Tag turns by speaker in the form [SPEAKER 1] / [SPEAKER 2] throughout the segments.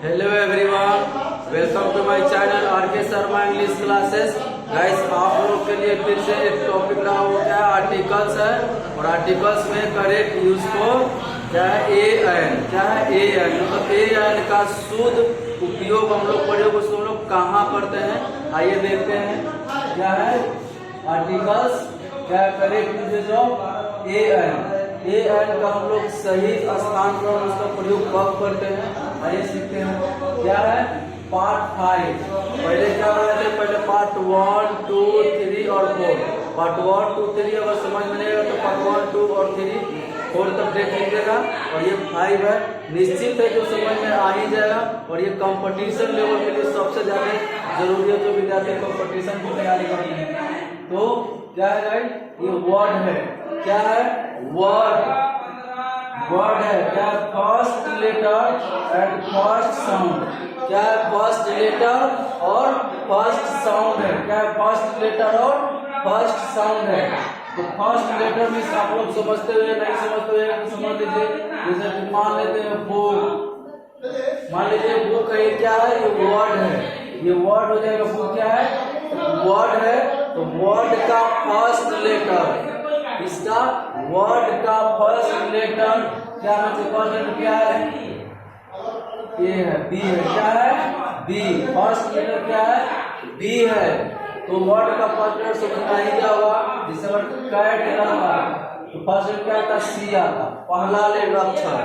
[SPEAKER 1] Hello everyone, welcome to my channel RK Sharma English classes. Guys, आप लोग के लिए फिर से एक टॉपिक रहा हो क्या आर्टिकल्स है, और आर्टिकल्स में करेक्ट यूज को क्या है एन, क्या है एन, मतलब एन का शुद्ध उपयोग हम लोग प्रयोग उसको हम लोग कहाँ करते हैं, आइए देखते हैं। क्या है आर्टिकल्स, क्या करेक्ट यूजेज ऑफ एन का हम लोग सही स्थान पर उसका प्रयोग कब करते हैं, आइए सीखते हैं। क्या है पार्ट 5। पहले क्या हो रहे थे, पहले पार्ट 1, 2, 3 और 4। पार्ट 1, 2, 3 अगर समझ में नहीं आएगा तो पार्ट 1, 2 और 3, 4 तक देख लीजिएगा। और ये 5 है, निश्चित है जो समझ में आ ही जाएगा। और ये कंपटीशन लेवल के लिए सबसे ज्यादा जरूरी है, जो विद्यार्थी कंपटीशन की तैयारी करते हैं। तो क्या है गाइस, ये वर्ड है। क्या है वर्ड है। क्या first letter and first sound. क्या है फर्स्ट लेटर और फर्स्ट साउंड है। क्या है फर्स्ट लेटर और फर्स्ट साउंड है। तो फर्स्ट लेटर में आप लोग समझते हुए नहीं समझते हुए समझ लीजिए। जैसे कि मान लेते हैं बुक, मान लीजिए बुक है, क्या है ये वर्ड है, ये वर्ड हो जाएगा। बुक क्या है वर्ड है, तो वर्ड का फर्स्ट लेटर, इसका वर्ड का फर्स्ट लेटर क्या है, फर्स्ट लेटर क्या है ये है बी है। क्या है बी, फर्स्ट लेटर क्या है बी है। तो वर्ड का फर्स्ट लेटर समझना ही क्या होगा, जिसे कैट रहता तो फर्स्ट लेटर क्या था सी आता, पहला लेटर अक्षर।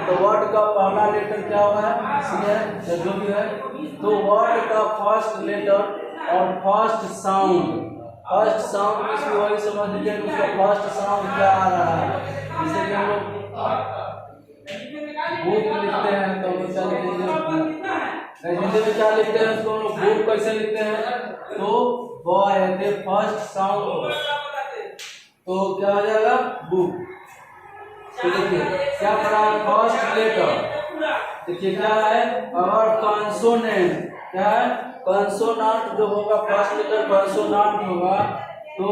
[SPEAKER 1] तो वर्ड का पहला लेटर क्या हुआ है सी है, जो भी है। तो वर्ड का फर्स्ट लेटर और फर्स्ट साउंड, फर्स्ट साउंड में वही समझ लीजिए कि उसका फर्स्ट साउंड क्या आ रहा है। जैसे कि हम लोग बुक लिखते हैं तो क्या लिखते हैं, हिंदी में क्या लिखते हैं उसको हम लोग बुक कैसे लिखते हैं, तो बॉय है फर्स्ट साउंड, तो क्या हो जाएगा बुक। तो देखिए क्या पढ़ा है फर्स्ट लेटर। देखिए क्या है, अगर कंसोनेंट, क्या है कंसोनांट जो होगा, फर्स्ट लेटर कंसोनांट होगा, तो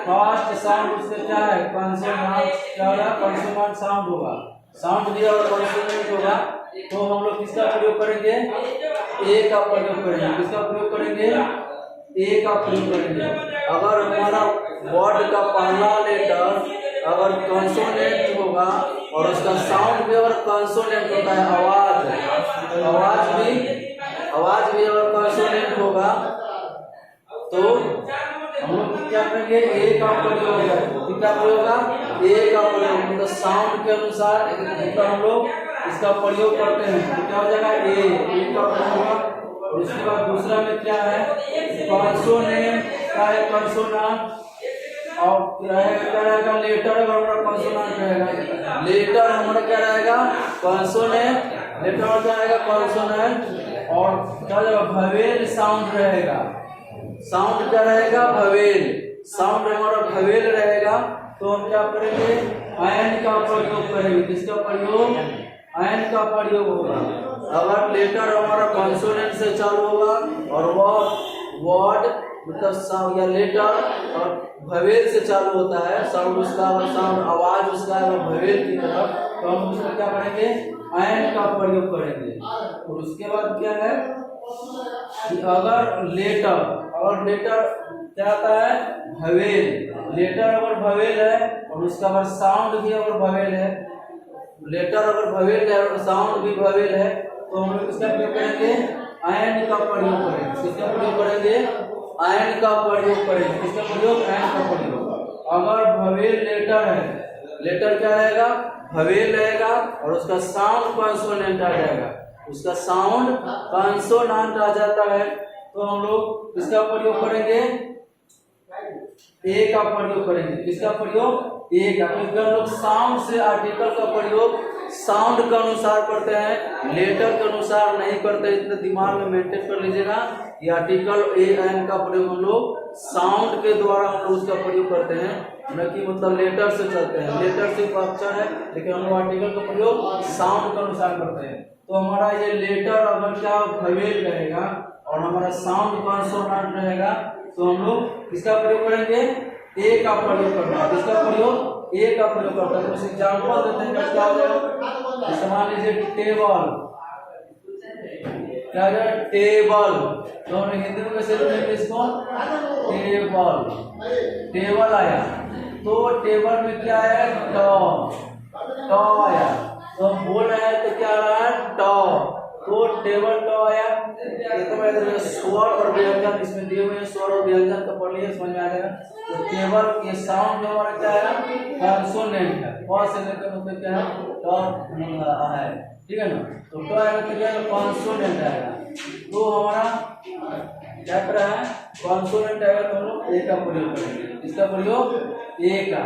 [SPEAKER 1] फर्स्ट साउंड उससे क्या है कंसोनांट, क्या होगा कंसोनांट साउंड होगा। साउंड दिया और कंसोनेंट होगा, तो हम लोग किसका प्रयोग करेंगे ए का प्रयोग करेंगे। किसका प्रयोग करेंगे ए का प्रयोग करेंगे। अगर हमारा वर्ड का पहला लेटर अगर कंसोनेंट होगा और उसका साउंड भी अगर कंसोनेंट होता है, आवाज भी अगर कंसोनेंट होगा, तो हम लोग क्या करेंगे ए का प्रयोग होगा। क्या प्रयोग होगा ए का प्रयोग, मतलब साउंड के अनुसार मतलब हम लोग इसका प्रयोग करते हैं। तो क्या हो जाएगा ए का प्रयोग होगा। और इसके बाद दूसरा में क्या है कंसोनेंट, क्या है कंसोनांट, और क्या रहेगा लेटर, हमारा कंसोनेंट रहेगा। लेटर हमारा क्या रहेगा कंसोनेंट, लेटर क्या रहेगा कंसोनेंट, और क्या रहेगा ववेल साउंड रहेगा। साउंड क्या रहेगा ववेल, साउंड हमारा ववेल रहेगा। तो हम क्या करेंगे एन का प्रयोग करेंगे। किसका प्रयोग एन का प्रयोग होगा। अगर लेटर हमारा कंसोनेंट से चालू होगा और वह वर्ड मतलब साउंड या लेटर और ववेल से चालू होता है, साउंड उसका साउंड आवाज उसका ववेल की तरफ, तो हम उसमें क्या करेंगे एन का प्रयोग करेंगे। और उसके बाद क्या है कि अगर लेटर क्या आता है ववेल, लेटर अगर ववेल है और उसका अगर साउंड भी अगर ववेल है, लेटर अगर ववेल है और साउंड भी ववेल है, तो हम लोग किसका प्रयोग करेंगे एन का प्रयोग करेंगे। किसका प्रयोग करेंगे एन का प्रयोग करेंगे। किसका प्रयोग एन का प्रयोग। अगर ववेल लेटर है, लेटर क्या रहेगा ववेल रहेगा और उसका साउंड कंसोनेंट आ जाएगा, उसका साउंड कंसोनेंट आ जाता है, तो हम लोग इसका प्रयोग करेंगे ए का प्रयोग करेंगे। किसका प्रयोग ए का, क्योंकि हम लोग साउंड से आर्टिकल का प्रयोग साउंड के अनुसार करते हैं, लेटर के अनुसार नहीं करते। इतने दिमाग में मेंटेन कर लीजिएगा। ये आर्टिकल ए एन का प्रयोग हम लोग साउंड के द्वारा हम लोग उसका प्रयोग करते हैं, न कि मतलब लेटर से चलते हैं। लेटर सिर्फ अक्षर है, लेकिन हम लोग आर्टिकल का प्रयोग साउंड के अनुसार करते हैं। तो हमारा ये लेटर अगर क्या ववेल रहेगा और हमारा साउंड कंसोनेंट रहेगा, तो हम लोग किसका प्रयोग करेंगे ए का प्रयोग करना है। किसका प्रयोग ए का प्रयोग करता है। तो एग्जाम्पल देते हैं क्या हो जाएगा, मान लीजिए टेबल, क्या आ जाएगा? टेबल। तो हमने हिंदी में कैसे लिखेंगे इसको? टेबल। टेबल आया, तो टेबल में क्या आया? ट आया, तो हम बोल रहे हैं तो क्या आ रहा है? ट। तो टेबल ट आया। तो स्वर और व्यंजन इसमें दिए हुए हैं, स्वर और व्यंजन तो पढ़ लिए, समझ में आ जाएगा। तो टेबल ये साउंड जो हमारा क्या है? कॉन्सोनेंट है। क से लेकर मतलब क्या है? ट है, ठीक है ना। तो ट आएगा तो क्या है? कॉन्सोनेंट आएगा। तो हमारा क्या कर रहा है? कॉन्सोनेंट आएगा तो हम लोग ए का प्रयोग करेंगे। इसका प्रयोग ए का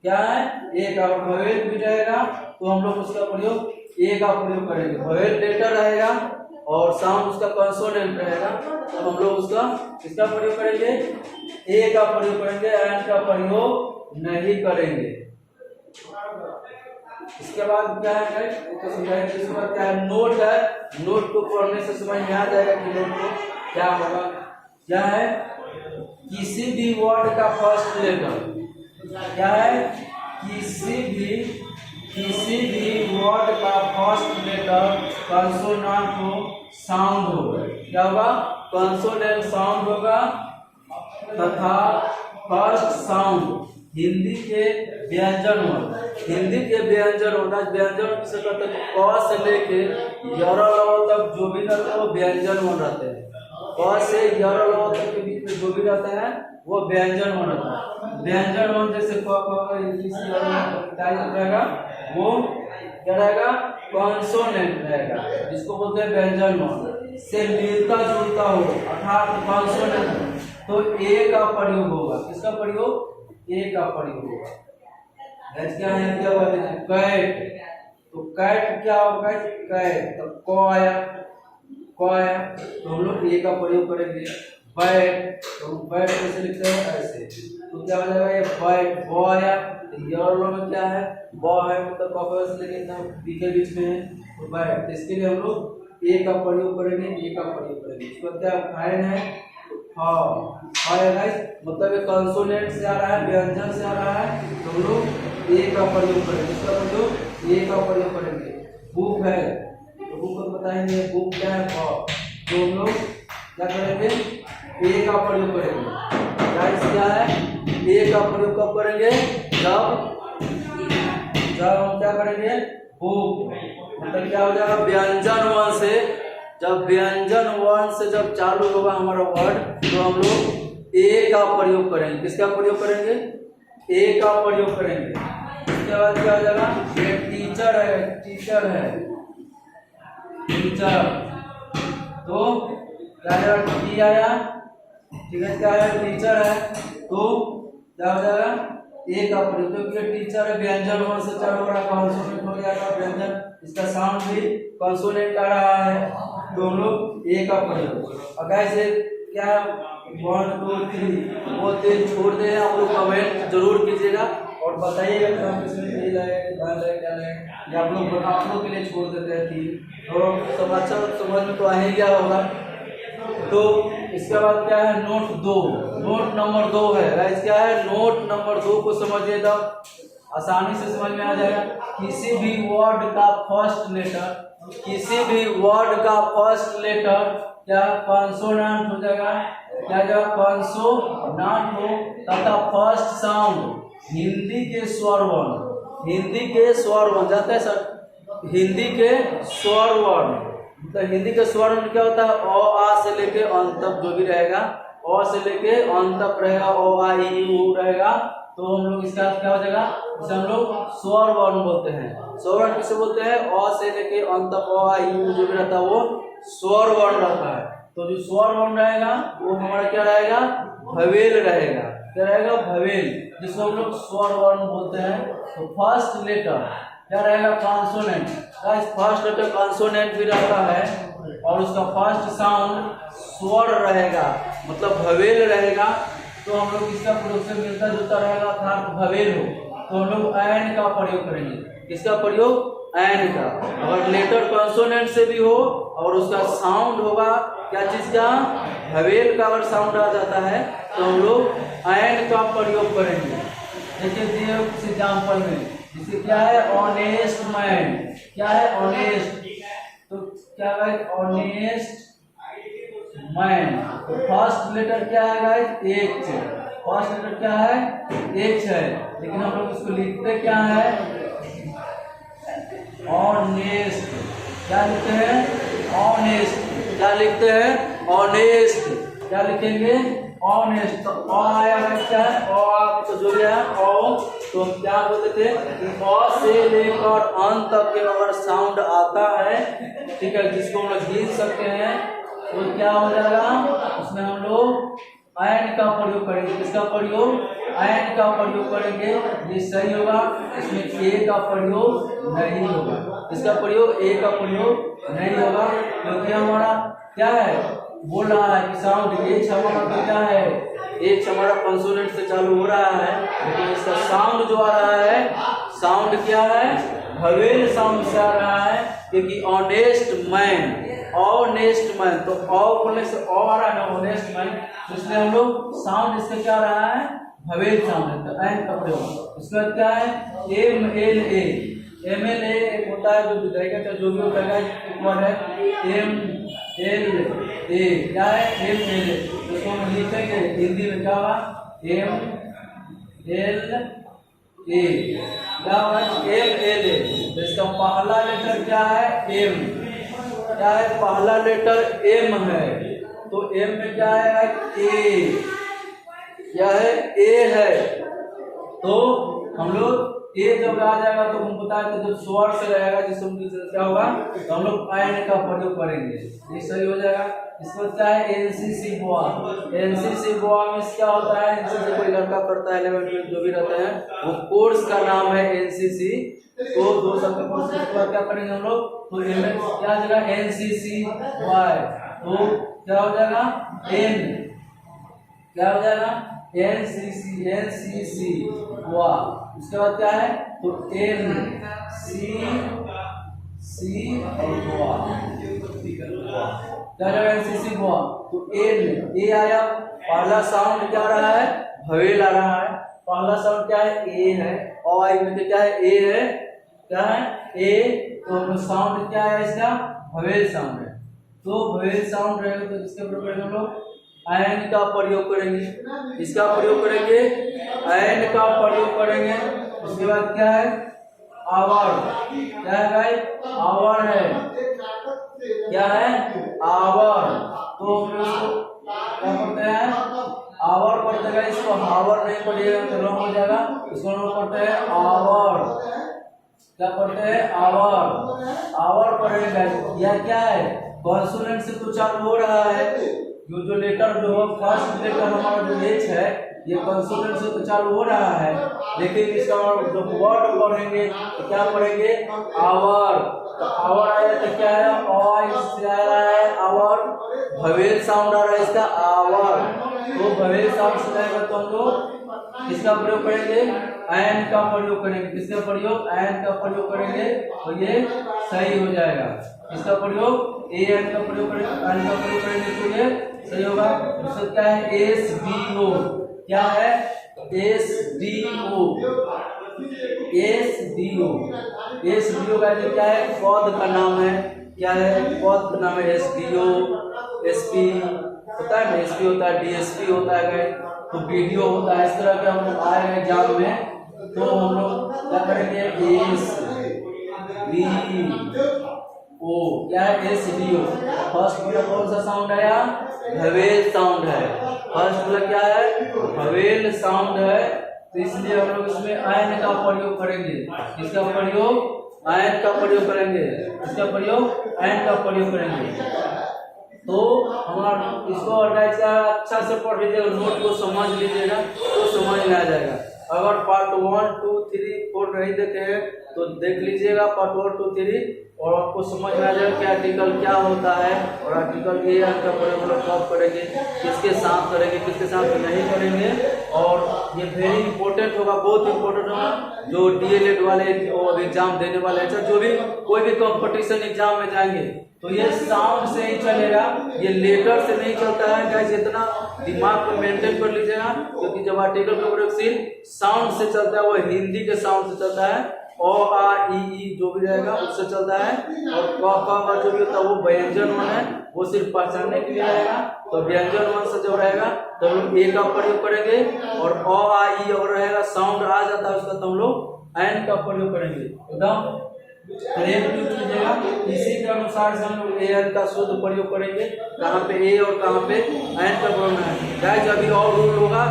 [SPEAKER 1] क्या है? ए का। भवेल भी रहेगा तो हम लोग उसका प्रयोग ए का प्रयोग करेंगे। भवेल लेटर रहेगा और साउंड उसका कॉन्सोनेंट रहेगा, तो हम लोग उसका किसका प्रयोग करेंगे? ए का प्रयोग करेंगे, एन का प्रयोग नहीं करेंगे। इसके बाद क्या है? तो समझाएंगे। इसके बाद क्या है? नोट है। नोट को पढ़ने से समझ में आ जाएगा कि नोट को क्या होगा। क्या है? किसी भी वर्ड का फर्स्ट लेटर क्या है? किसी भी वर्ड का फर्स्ट लेटर कंसोनेंट हो, साउंड होगा। क्या होगा? कंसोनेंट साउंड होगा तथा फर्स्ट साउंड हिंदी के व्यंजन वर्ड। हिंदी के व्यंजन होता है, व्यंजन किसे कहते हैं? क से लेके य तक जो भी रहते हैं वो व्यंजन वर्ड रहते हैं। क से य तक के बीच में जो भी रहते हैं वो व्यंजन वर्ड रहता है। व्यंजन वर्ड जैसे रहेगा वो क्या रहेगा? कॉन्सोनेंट रहेगा, जिसको बोलते हैं व्यंजन वर्ड से मिलता जुलता हो अर्थात कॉन्सोनेंट। तो ए का प्रयोग होगा। किसका प्रयोग? ए का प्रयोग होगा। क्या है? क्या बोलते हैं? कैट। तो कैट क्या होगा? कैट। तो क आया, क आया तो हम लोग ए का प्रयोग करेंगे। बैट, तो बैट कैसे लिखते हैं? ऐसे। तो क्या हो जाएगा? ये बैट। ब आया, तो में क्या है? ब है, मतलब कॉपी से लेके बी के बीच में है, तो बैट। इसके लिए हम लोग ए का प्रयोग करेंगे, ए का प्रयोग करेंगे। इसका क्या फाइन है? मतलब ये कंसोनेंट से आ रहा है, व्यंजन से आ रहा है, तो हम लोग ए का प्रयोग करेंगे। इसका प्रयोग ए का प्रयोग करेंगे। बुक है, तो बुक को बताएंगे बुक क्या है? तो हम लोग क्या करेंगे? ए का प्रयोग करेंगे। क्या है? ए का प्रयोग कब करेंगे? जब हम क्या करेंगे? बुक। मतलब क्या हो जाएगा? व्यंजन वर्ण से, जब व्यंजन वर्ण से जब चालू होगा हमारा वर्ड तो हम लोग ए का प्रयोग करेंगे। किसका प्रयोग करेंगे? ए का प्रयोग करेंगे। इसके बाद क्या हो जाएगा? ये टीचर है, टीचर है, टीचर। तो क्या जाएगा? टी आया, ठीक है। क्या है? टीचर है, तो क्या हो जाएगा? ए का प्रयोग। क्योंकि टीचर है, व्यंजन वर्ण से चालू हो रहा है, कॉन्सोनेंट हो जाएगा व्यंजन। इसका साउंड भी कॉन्सोनेंट आ रहा है, तो हम लोग ए का प्रयोग। अगर ऐसे क्या 1 2 3 वो तेज छोड़ दे, आप लोग कमेंट जरूर कीजिएगा और बताइएगा कि हम इसमें सही लगेगा कि गलत है क्या लगेगा, या आप लोग के लिए छोड़ देते हैं 3। तो सब अच्छा समझ में तो आ ही गया होगा। तो इसके बाद क्या है? नोट 2। नोट नंबर 2 है गाइस। क्या है? नोट नंबर 2 को समझिए तो आसानी से समझ में आ जाएगा। किसी भी वर्ड का फर्स्ट लेटर, किसी भी वर्ड का फर्स्ट लेटर क्या कॉन्सोनेंट हो जाएगा? क्या जाएगा? कॉन्सोनेंट हो तथा फर्स्ट साउंड हिंदी के स्वर वर्ण, हिंदी के स्वर वर्ण जाते हैं सर, हिंदी के स्वर वर्ण। तो हिंदी के स्वर वर्ण क्या होता है? अ आ से लेके अंत तक जो भी रहेगा, अ से लेके अंत तक रहेगा, अ आ ई उ रहेगा, तो हम लोग इसका क्या हो जाएगा? इसे हम लोग स्वर वर्ण बोलते हैं। स्वर वर्ण किसे बोलते हैं? अ से लेके अंत तक अ आ ई उ जो भी रहता है वो स्वर वर्ण रहता है। तो जो स्वर वर्ण रहेगा वो हमारा क्या रहेगा? भवेल रहेगा। क्या रहेगा? भवेल, जिसको हम लोग स्वर वर्ण बोलते हैं। तो फर्स्ट लेटर क्या रहेगा? कॉन्सोनेंट। फर्स्ट लेटर कॉन्सोनेंट भी रहता है और उसका फर्स्ट साउंड स्वर रहेगा, मतलब भवेल रहेगा। तो हम लोग इसका प्रयोग से मिलता जुलता रहेगा अर्थात भवेल हो, तो हम लोग एन का प्रयोग करेंगे। किसका प्रयोग? एन का। अगर लेटर कॉन्सोनेंट से भी हो और उसका साउंड होगा क्या चीज का? भवेल का अगर साउंड आ जाता है तो हम लोग एन का प्रयोग करेंगे। देखिए दिए कुछ एग्जाम्पल में, जैसे क्या है? Honest man. क्या है? ऑनेस्ट। तो क्या गाइस, ऑनेस्ट मैन। तो फर्स्ट लेटर क्या है गाइस, एच। फर्स्ट लेटर क्या है, एच है, लेकिन हम लोग इसको लिखते क्या है, ऑनेस्ट। क्या लिखते हैं, ऑनेस्ट। क्या लिखते हैं, ऑनेस्ट। क्या लिखेंगे, ऑनेस्ट। तो अ आया है, क्या है, अ तो जो गया ओ, तो हम क्या बोलते थे कि अ से लेकर अंत तक के अगर साउंड आता है, ठीक है, जिसको हम लोग गिन सकते हैं, तो क्या हो जाएगा, उसमें हम लोग एंड का प्रयोग करेंगे। किसका प्रयोग, एंड का प्रयोग करेंगे। ये सही होगा, इसमें ए का प्रयोग नहीं होगा। इसका प्रयोग, ए का प्रयोग नहीं होगा, क्योंकि हमारा क्या है, बोल रहा है कि साउंड एच हमारा तो क्या है, एच हमारा कंसोनेंट से चालू हो रहा है, लेकिन इसका साउंड जो आ रहा है, साउंड क्या है, ववेल साउंड से आ रहा है, क्योंकि ऑनेस्ट मैन, ऑनेस्ट मैन। तो ऑ बोलने से ऑ आ रहा है ना, ऑनेस्ट मैन, तो इसलिए हम लोग साउंड इसका क्या आ रहा है, ववेल साउंड है। तो एंड का प्रयोग, इसके बाद क्या है, M L A. M L A एक होता है जो विधायक का जो भी होता है, एक वर्ड है एम एल ए। क्या है, एम एल ए। इसको हम लिखेंगे हिंदी में, क्या होगा, एम एल ए। क्या होगा, एम एल ए। तो इसका पहला लेटर क्या है, एम। क्या है, पहला लेटर एम है, तो एम में क्या है, ए। क्या है, ए है। तो हम लोग ए जब आ जाएगा तो हम बताए थे जब स्वर से रहेगा, जिससे क्या होगा, तो हम लोग एंड का प्रयोग करेंगे, ये सही हो जाएगा। इसमें क्या है, एनसीसी बोआ। एनसीसी बोआ में क्या होता है, एनसीसी कोई लड़का करता है 11th में जो भी रहता है, वो कोर्स का नाम है एनसीसी। तो 2 साल का कोर्स के बाद क्या करेंगे हम लोग, तो क्या हो जाएगा, एनसीसी वाई। तो क्या हो जाएगा, एन। क्या हो जाएगा, एनसीसी, एनसीसी वाह। उसके बाद क्या है, तो एन सी सी और वाह, क्या है, एनसीसी वाह। तो एन, ए आया, पहला साउंड क्या आ रहा है, ववेल आ रहा है। पहला साउंड क्या है, ए है, और आई में क्या है, ए है, क्या है, ए। तो साउंड क्या है इसका, ववेल साउंड है। तो ववेल साउंड रहेगा, तो इसके प्रयोग हम लोग एंड का प्रयोग करेंगे। इसका प्रयोग करेंगे, एंड का प्रयोग करेंगे। उसके बाद क्या है, आवर। क्या है भाई, आवर है। क्या है, आवर। तो हम इसको क्या पढ़ते हैं, आवर पढ़ते हैं। इसको हावर नहीं पढ़िएगा तो रॉन्ग हो जाएगा। इसको हम पढ़ते हैं आवर। क्या पढ़ते हैं, आवर। आवर पढ़ेंगे। यह क्या है, कॉन्सोनेंट से तो चालू हो रहा है, जो लेटर जो है, फर्स्ट लेटर हमारा जो एच है, ये कंसोनेंट से तो चालू हो रहा है, लेकिन इसका जब वर्ड पढ़ेंगे तो क्या पढ़ेंगे, आवर। तो आवर आया तो क्या है, इससे आ रहा है आवर, ववेल साउंड आ रहा है इसका, आवर। तो ववेल साउंड सुनाएगा तो हम लोग किसका प्रयोग करेंगे, एंड का प्रयोग करेंगे। किसका प्रयोग, एंड का प्रयोग करेंगे, तो ये सही हो जाएगा। इसका प्रयोग, ए एंड का प्रयोग करेंगे, एंड का प्रयोग करेंगे तो ये सही होगा। उसका क्या है, एस डी ओ। क्या है, S D O. S D O, S D O का क्या है, पद का नाम है। क्या है, पद का नाम है, S D O. S P होता है ना, एस पी होता है, डीएसपी होता है, तो वीडियो होता है। इस तरह के हम लोग आए हैं एग्जाम में, तो हम लोग क्या करेंगे, एस डी ओ। क्या है, एस डी ओ। फर्स्ट वाला कौन सा साउंड आया, ववेल साउंड है। फर्स्ट वाला क्या है, ववेल साउंड है, तो इसलिए हम लोग इसमें एंड का प्रयोग करेंगे। इसका प्रयोग, एंड का प्रयोग करेंगे। इसका प्रयोग, एंड का प्रयोग करेंगे। तो हमारा इसको अच्छा से पढ़ लीजिएगा, नोट को समझ लीजिएगा तो समझ में आ जाएगा। अगर पार्ट 1, 2, 3, 4 नहीं देखे हैं तो देख लीजिएगा पार्ट 1, 2, 3, और आपको समझ में आ जाएगा कि आर्टिकल क्या होता है, और आर्टिकल ए का प्रयोग हम लोग कब करेंगे, किसके साथ करेंगे, किसके साथ नहीं करेंगे। और ये वेरी इंपॉर्टेंट होगा, बहुत इंपॉर्टेंट होगा, जो डीएलएड वाले और एग्जाम देने वाले हैं, जो भी कोई भी कंपटीशन एग्जाम में जाएंगे तो ये साउंड से ही चलेगा, ये लेटर से नहीं चलता है। गाइस इतना दिमाग को मेंटेन कर लीजिएगा, क्योंकि जब आर्टिकल का प्रयोग साउंड से चलता है, वो हिंदी के साउंड से चलता है, ओ आ ई जो भी रहेगा उससे चलता है, और क ख जो भी होता है वो व्यंजन वन है, वो सिर्फ पहचानने के लिए रहेगा। तो व्यंजन वन से जब रहेगा तो हम लोग ए का प्रयोग करेंगे, और अ आ ई अगर रहेगा साउंड आ जाता है उसका तो हम लोग एन का प्रयोग करेंगे। एकदम कीजिएगा। इसी के अनुसार से हम लोग ए एन का शुद्ध प्रयोग करेंगे, कहाँ पे ए और कहाँ पे एन का प्रयोग है। गाइस अभी और रूल होगा,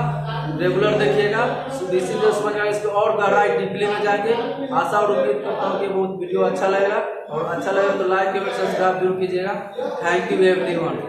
[SPEAKER 1] रेगुलर देखिएगा, इसीलिए समझ आएगा। इसको और गहराई डीपली में जाएंगे। आशा और उम्मीद करता हूँ कि बहुत वीडियो अच्छा लगेगा, और अच्छा लगेगा तो लाइक एवं सब्सक्राइब जरूर कीजिएगा। Thank you everyone.